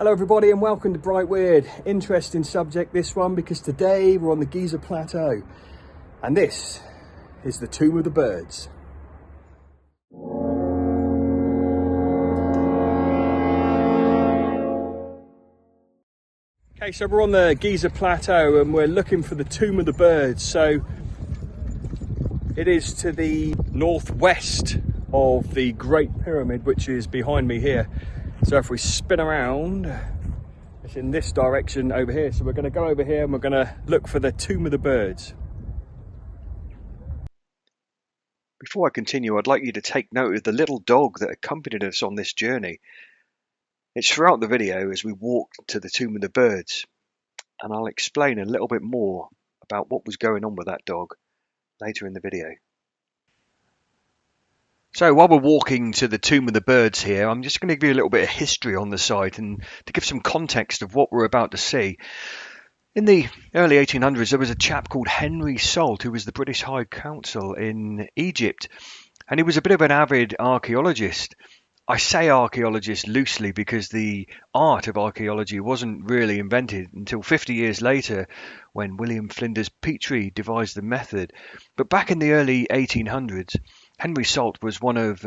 Hello everybody and welcome to Bright Weird. Interesting subject this one, because today we're on the Giza plateau and this is the Tomb of the Birds. Okay, so we're on the Giza plateau and we're looking for the Tomb of the Birds. So it is to the northwest of the Great Pyramid, which is behind me here. So if we spin around, it's in this direction over here. So we're going to go over here and we're going to look for the Tomb of the Birds. Before I continue, I'd like you to take note of the little dog that accompanied us on this journey. It's throughout the video as we walked to the Tomb of the Birds, and I'll explain a little bit more about what was going on with that dog later in the video. So while we're walking to the Tomb of the Birds here, I'm just going to give you a little bit of history on the site and to give some context of what we're about to see. In the early 1800s, there was a chap called Henry Salt, who was the British High Council in Egypt, and he was a bit of an avid archaeologist. I say archaeologist loosely because the art of archaeology wasn't really invented until 50 years later when William Flinders Petrie devised the method. But back in the early 1800s, Henry Salt was one of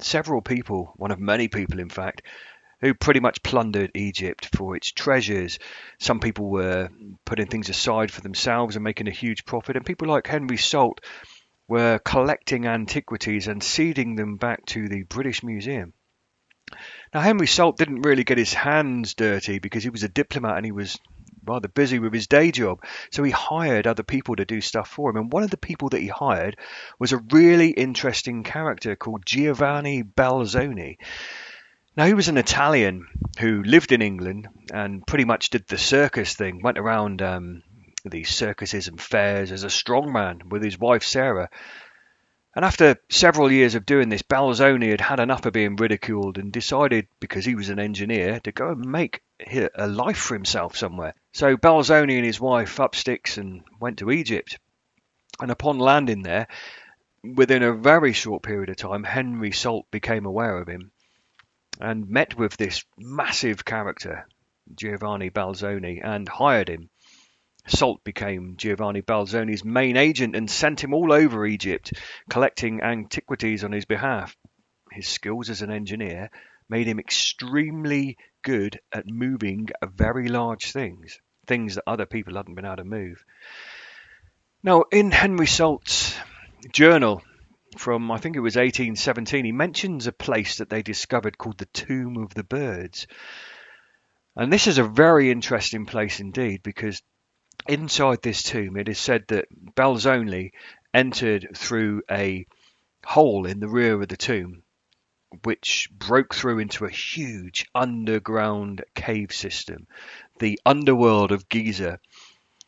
several people, one of many people in fact, who pretty much plundered Egypt for its treasures. Some people were putting things aside for themselves and making a huge profit, and people like Henry Salt were collecting antiquities and ceding them back to the British Museum. Now, Henry Salt didn't really get his hands dirty because he was a diplomat and he was rather busy with his day job, so he hired other people to do stuff for him. And one of the people that he hired was a really interesting character called Giovanni Belzoni. Now, he was an Italian who lived in England and pretty much did the circus thing, went around these circuses and fairs as a strongman with his wife Sarah. And after several years of doing this, Belzoni had had enough of being ridiculed and decided, because he was an engineer, to go and make a life for himself somewhere. So Belzoni and his wife up sticks and went to Egypt. And upon landing there, within a very short period of time, Henry Salt became aware of him and met with this massive character, Giovanni Belzoni, and hired him. Salt became Giovanni Belzoni's main agent and sent him all over Egypt, collecting antiquities on his behalf. His skills as an engineer made him extremely good at moving very large things that other people hadn't been able to move. Now, in Henry Salt's journal from, I think it was 1817, he mentions a place that they discovered called the Tomb of the Birds. And this is a very interesting place indeed, because inside this tomb, it is said that Belzoni entered through a hole in the rear of the tomb, which broke through into a huge underground cave system, the underworld of Giza.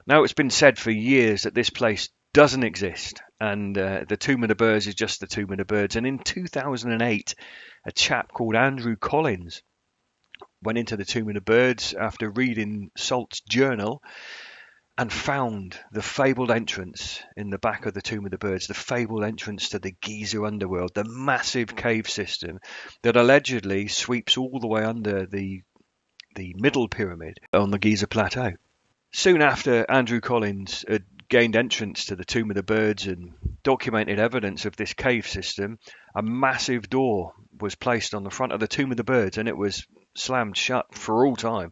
Now, it's been said for years that this place doesn't exist, and the Tomb of the Birds is just the Tomb of the Birds. And in 2008, a chap called Andrew Collins went into the Tomb of the Birds after reading Salt's journal and found the fabled entrance in the back of the Tomb of the Birds, the fabled entrance to the Giza underworld, the massive cave system that allegedly sweeps all the way under the middle pyramid on the Giza plateau. Soon after Andrew Collins had gained entrance to the Tomb of the Birds and documented evidence of this cave system, a massive door was placed on the front of the Tomb of the Birds, and it was slammed shut for all time.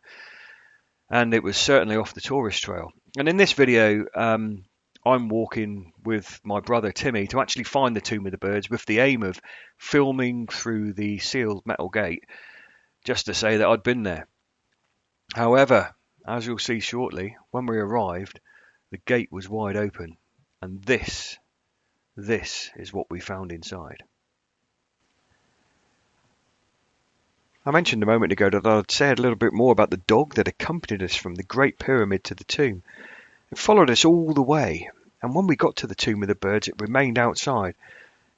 And it was certainly off the tourist trail. And in this video, I'm walking with my brother Timmy to actually find the Tomb of the Birds with the aim of filming through the sealed metal gate, just to say that I'd been there. However, as you'll see shortly, when we arrived, the gate was wide open, and this is what we found inside. I mentioned a moment ago that I'd say a little bit more about the dog that accompanied us from the Great Pyramid to the tomb. It followed us all the way, and when we got to the Tomb of the Birds, it remained outside,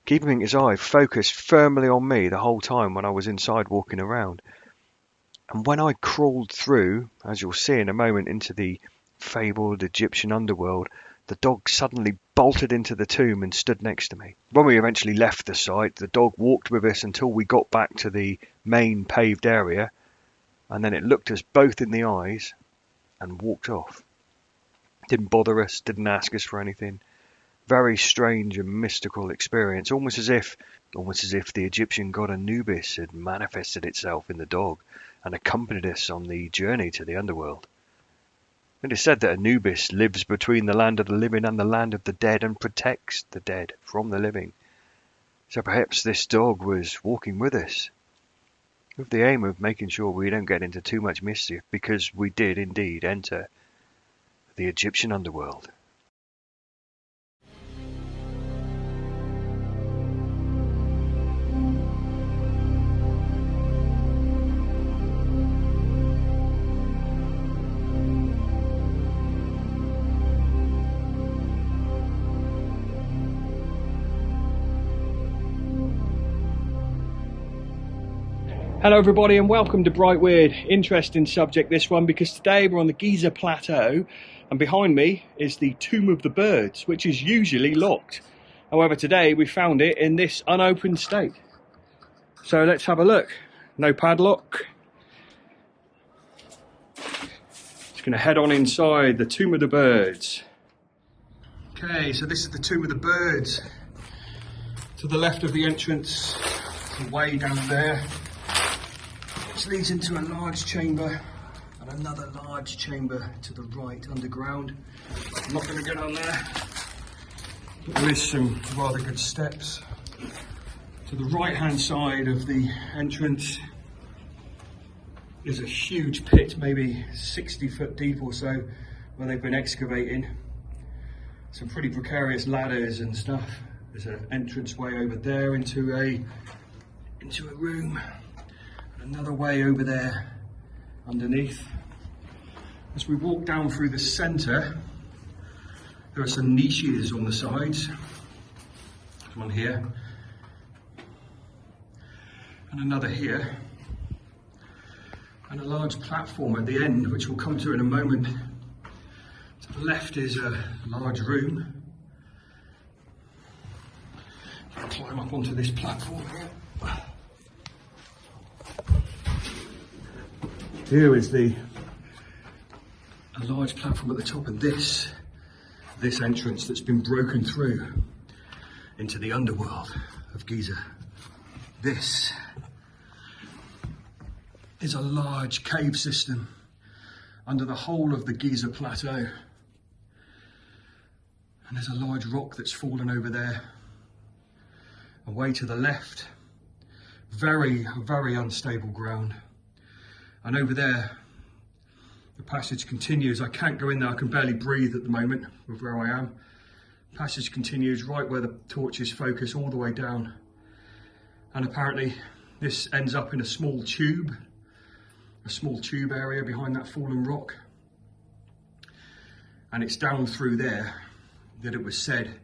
keeping its eye focused firmly on me the whole time when I was inside walking around. And when I crawled through, as you'll see in a moment, into the fabled Egyptian underworld, the dog suddenly bolted into the tomb and stood next to me. When we eventually left the site, the dog walked with us until we got back to the main paved area, and then it looked us both in the eyes and walked off. Didn't bother us, didn't ask us for anything. Very strange and mystical experience, almost as if the Egyptian god Anubis had manifested itself in the dog and accompanied us on the journey to the underworld. It is said that Anubis lives between the land of the living and the land of the dead and protects the dead from the living. So perhaps this dog was walking with us, with the aim of making sure we don't get into too much mischief, because we did indeed enter the Egyptian underworld. Hello everybody and welcome to Bright Weird. Interesting subject this one, because today we're on the Giza plateau and behind me is the Tomb of the Birds, which is usually locked. However, today we found it in this unopened state. So let's have a look. No padlock. Just going to head on inside the Tomb of the Birds. Okay, so this is the Tomb of the Birds. To the left of the entrance, way down there. This leads into a large chamber and another large chamber to the right underground. I'm not going to get on there, but there is some rather good steps. To the right hand side of the entrance is a huge pit, maybe 60 foot deep or so, where they've been excavating. Some pretty precarious ladders and stuff. There's an entranceway over there into a room. Another way over there underneath. As we walk down through the centre, there are some niches on the sides. One here and another here, and a large platform at the end, which we'll come to in a moment. To the left is a large room. I'll climb up onto this platform here. Here is a large platform at the top, and this entrance that's been broken through into the underworld of Giza. This is a large cave system under the whole of the Giza plateau. And there's a large rock that's fallen over there. Away to the left, very unstable ground. And over there, the passage continues. I can't go in there, I can barely breathe at the moment with where I am. The passage continues right where the torches focus all the way down. And apparently this ends up in a small tube area behind that fallen rock. And it's down through there that it was said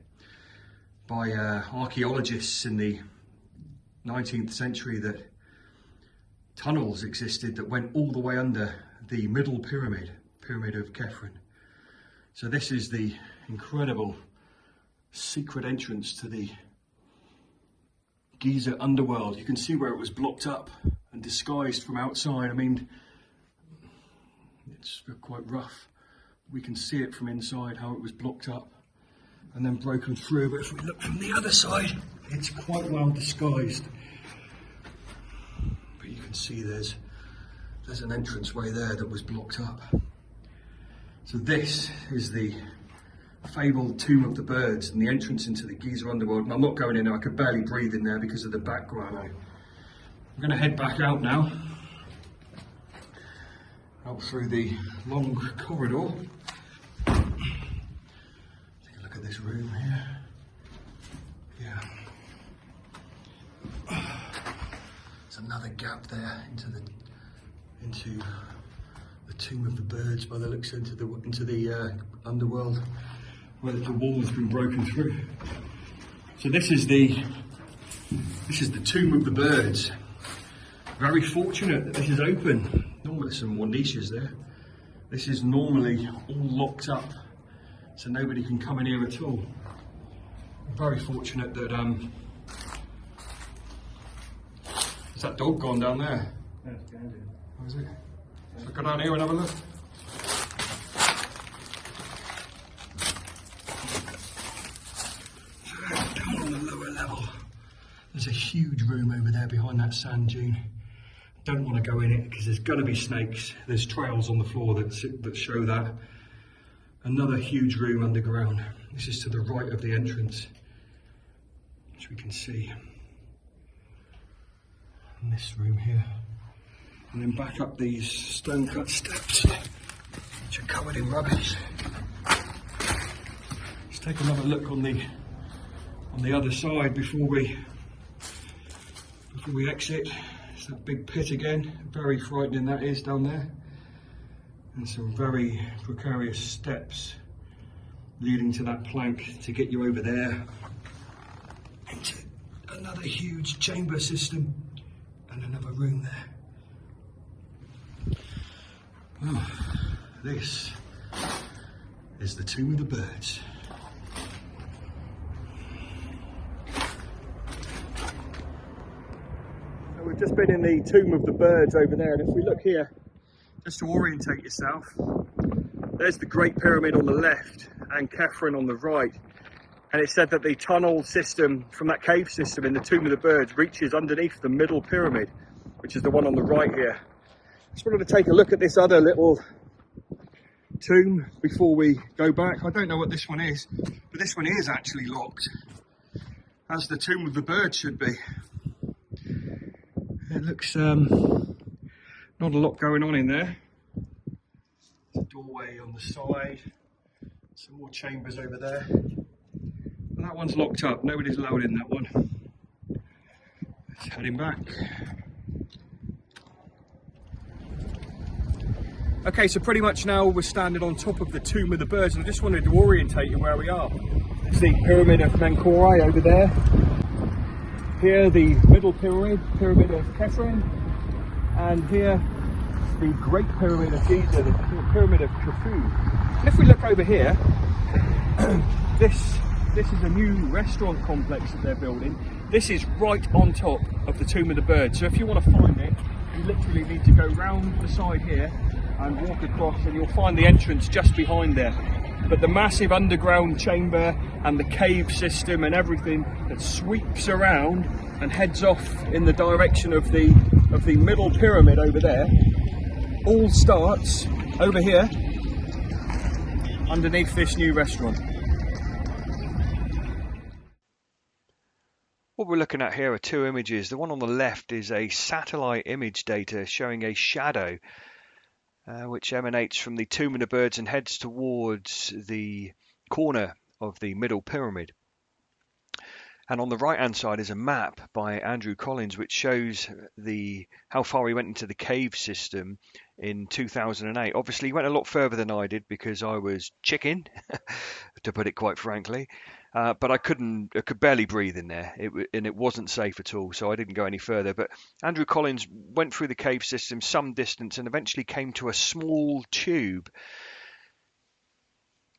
by archaeologists in the 19th century that tunnels existed that went all the way under the middle pyramid of Caverns. So this is the incredible secret entrance to the Giza underworld. You can see where it was blocked up and disguised from outside. I mean, it's quite rough. We can see it from inside, how it was blocked up and then broken through. But if we look from the other side, it's quite well disguised. But you can see there's an entranceway there that was blocked up. So this is the fabled Tomb of the Birds and the entrance into the Giza underworld. And I'm not going in there, I could barely breathe in there because of the background. I'm going to head back out now, out through the long corridor. Take a look at this room here. Yeah. There's another gap there into the Tomb of the Birds, by the looks into the underworld, where the wall's been broken through. So this is the Tomb of the Birds. Very fortunate that this is open. Normally there's some more niches there. This is normally all locked up, so nobody can come in here at all. Very fortunate that is that dog gone down there? That's Gandhi. What is it? So go down here and have a look. Down on the lower level, there's a huge room over there behind that sand dune. Don't want to go in it because there's going to be snakes. There's trails on the floor that show that. Another huge room underground. This is to the right of the entrance, which we can see. And this room here. And then back up these stone cut steps, which are covered in rubbish. Let's take another look on the other side before we exit. It's that big pit again. Very frightening that is down there. And some very precarious steps leading to that plank to get you over there. Into another huge chamber system and another room there. Oh, this is the Tomb of the Birds. So we've just been in the Tomb of the Birds over there, and if we look here, just to orientate yourself, there's the Great Pyramid on the left and Caverns on the right. And it said that the tunnel system from that cave system in the Tomb of the Birds reaches underneath the middle pyramid, which is the one on the right here. Just wanted to take a look at this other little tomb before we go back. I don't know what this one is, but this one is actually locked, as the Tomb of the Birds should be. It looks not a lot going on in there. There's a doorway on the side, some more chambers over there. And that one's locked up, nobody's allowed in that one. Let's head him back. Okay, so pretty much now we're standing on top of the Tomb of the Birds, and I just wanted to orientate you where we are. It's the Pyramid of Menkaure over there. Here the middle pyramid, Pyramid of Caverns, and here the Great Pyramid of Giza, the Pyramid of Khufu. And if we look over here, this is a new restaurant complex that they're building. This is right on top of the Tomb of the Birds. So if you want to find it, you literally need to go round the side here and walk across, and you'll find the entrance just behind there. But the massive underground chamber and the cave system and everything that sweeps around and heads off in the direction of the middle pyramid over there all starts over here underneath this new restaurant. What we're looking at here are two images. The one on the left is a satellite image data showing a shadow which emanates from the Tomb of the Birds and heads towards the corner of the middle pyramid. And on the right hand side is a map by Andrew Collins which shows how far he went into the cave system in 2008. Obviously he went a lot further than I did because I was chicken, to put it quite frankly. But I could barely breathe in there, and it wasn't safe at all, so I didn't go any further. But Andrew Collins went through the cave system some distance and eventually came to a small tube.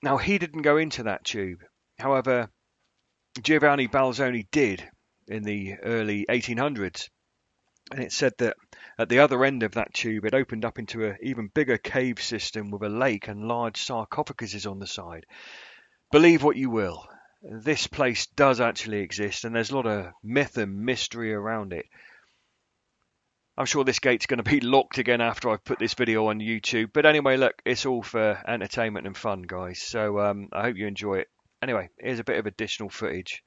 Now, he didn't go into that tube. However, Giovanni Belzoni did in the early 1800s. And it said that at the other end of that tube, it opened up into an even bigger cave system with a lake and large sarcophaguses on the side. Believe what you will. This place does actually exist, and there's a lot of myth and mystery around it. I'm sure this gate's going to be locked again after I've put this video on YouTube. But anyway, look, it's all for entertainment and fun, guys. So I hope you enjoy it. Anyway, here's a bit of additional footage.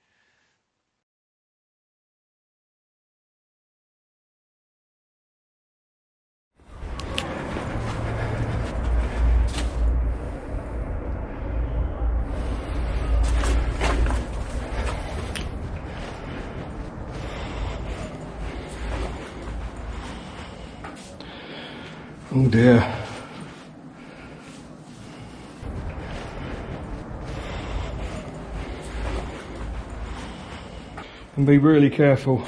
Oh dear. And be really careful.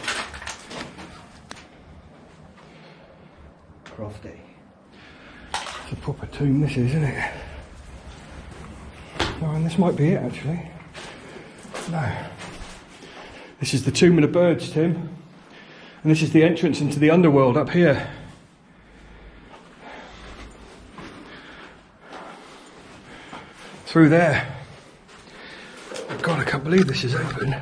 Crafty. It's a proper tomb this is, isn't it? Oh, and this might be it actually. No. This is the Tomb of the Birds, Tim. And this is the entrance into the underworld up here. through there. God, I can't believe this is open.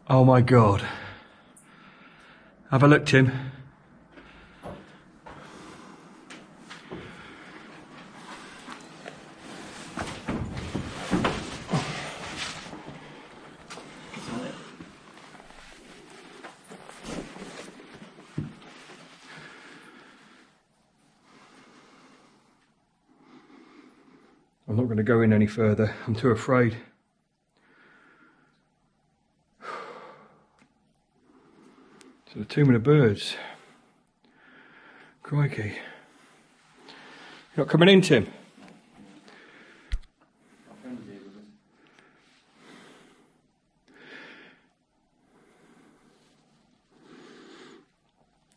Oh my God. Have a look, Tim. I'm not going to go in any further. I'm too afraid. So the tomb of the birds. Crikey. You're not coming in, Tim?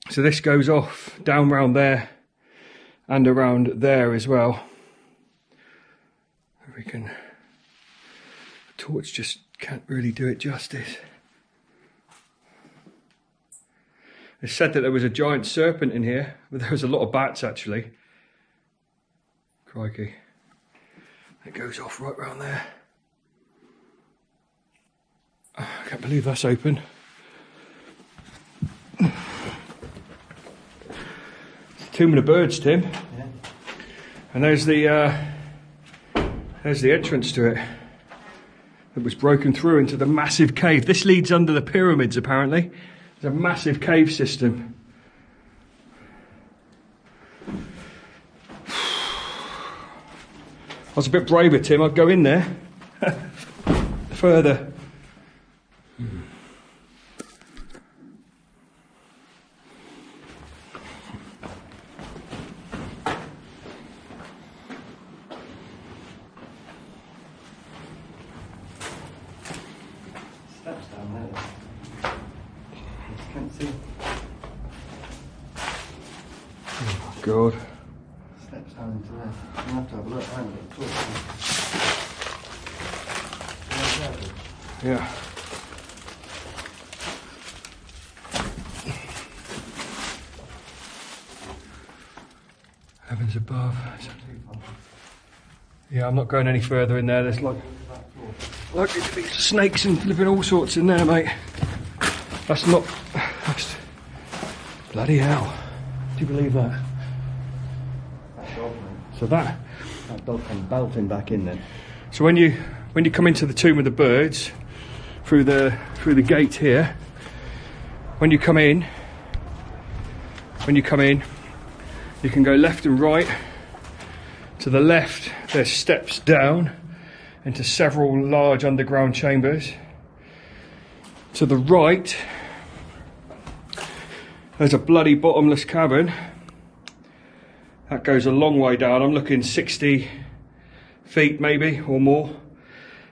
So this goes off down round there and around there as well. We can, the torch just can't really do it justice. It's said that there was a giant serpent in here, but there was a lot of bats actually. Crikey. It goes off right round there. Oh, I can't believe that's open. It's the Tomb of the Birds, Tim. Yeah. And there's the entrance to it. It was broken through into the massive cave. This leads under the pyramids, apparently. There's a massive cave system. I was a bit braver, Tim. I'd go in there further. Steps down there. Can't see. Oh God. Steps down into there. You have to have a look. I haven't got a torch. Yeah. Heavens above. Yeah, I'm not going any further in there. There's like snakes and flipping all sorts in there, mate. That's bloody hell. Do you believe that? That dog, mate. So that dog came belting back in then. So when you come into the Tomb of the Birds through the gate here, when you come in, you can go left and right. To the left, there's steps down into several large underground chambers. To the right, there's a bloody bottomless cavern. That goes a long way down. I'm looking 60 feet maybe or more.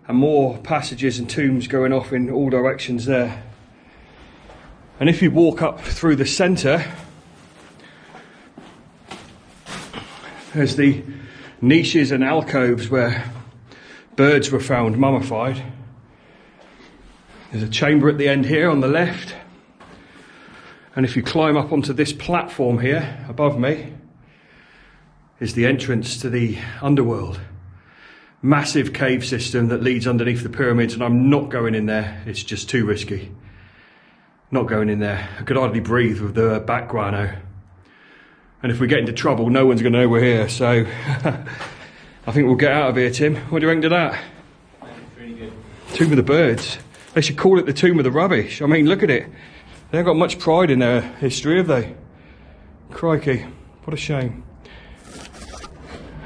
And more passages and tombs going off in all directions there. And if you walk up through the centre, there's the niches and alcoves where birds were found mummified. There's a chamber at the end here on the left. And if you climb up onto this platform here above me, is the entrance to the underworld. Massive cave system that leads underneath the pyramids, and I'm not going in there. It's just too risky. Not going in there. I could hardly breathe with the back guano. And if we get into trouble, no one's going to know we're here. So I think we'll get out of here, Tim. What do you reckon to that? Pretty good. Tomb of the Birds. They should call it the Tomb of the Rubbish. I mean, look at it. They haven't got much pride in their history, have they? Crikey. What a shame.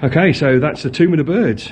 Okay, so that's the Tomb of the Birds.